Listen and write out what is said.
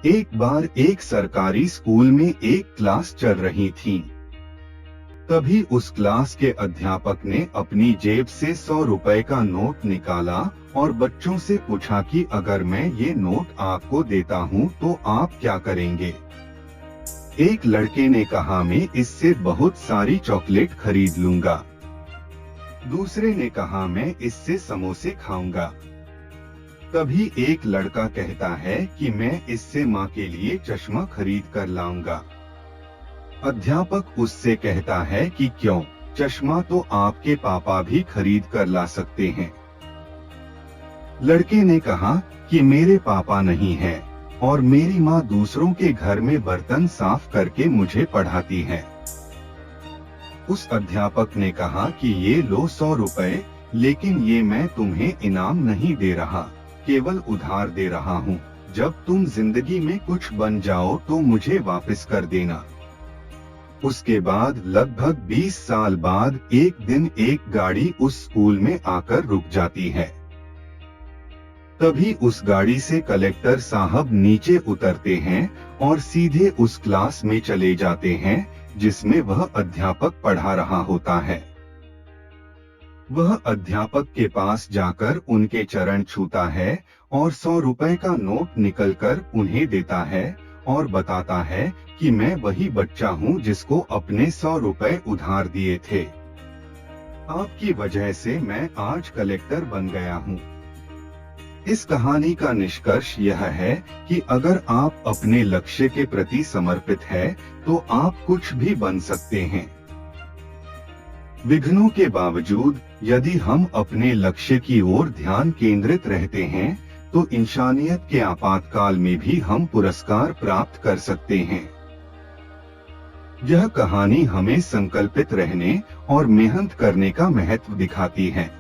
एक बार एक सरकारी स्कूल में एक क्लास चल रही थी। तभी उस क्लास के अध्यापक ने अपनी जेब से 100 रुपए का नोट निकाला और बच्चों से पूछा कि अगर मैं ये नोट आपको देता हूँ तो आप क्या करेंगे। एक लड़के ने कहा, मैं इससे बहुत सारी चॉकलेट खरीद लूंगा। दूसरे ने कहा, मैं इससे समोसे खाऊंगा। तभी एक लड़का कहता है कि मैं इससे माँ के लिए चश्मा खरीद कर लाऊंगा। अध्यापक उससे कहता है कि क्यों, चश्मा तो आपके पापा भी खरीद कर ला सकते हैं। लड़के ने कहा कि मेरे पापा नहीं है और मेरी माँ दूसरों के घर में बर्तन साफ करके मुझे पढ़ाती है। उस अध्यापक ने कहा कि ये लो 100 रुपए, लेकिन ये मैं तुम्हें इनाम नहीं दे रहा, केवल उधार दे रहा हूँ। जब तुम जिंदगी में कुछ बन जाओ तो मुझे वापस कर देना। उसके बाद लगभग 20 साल बाद एक दिन एक गाड़ी उस स्कूल में आकर रुक जाती है। तभी उस गाड़ी से कलेक्टर साहब नीचे उतरते हैं और सीधे उस क्लास में चले जाते हैं जिसमें वह अध्यापक पढ़ा रहा होता है। वह अध्यापक के पास जाकर उनके चरण छूता है और 100 रुपए का नोट निकलकर उन्हें देता है और बताता है कि मैं वही बच्चा हूँ जिसको अपने 100 रुपए उधार दिए थे। आपकी वजह से मैं आज कलेक्टर बन गया हूँ। इस कहानी का निष्कर्ष यह है कि अगर आप अपने लक्ष्य के प्रति समर्पित हैं, तो आप कुछ भी बन सकते हैं। विघ्नों के बावजूद यदि हम अपने लक्ष्य की ओर ध्यान केंद्रित रहते हैं, तो इंसानियत के आपातकाल में भी हम पुरस्कार प्राप्त कर सकते हैं। यह कहानी हमें संकल्पित रहने और मेहनत करने का महत्व दिखाती है।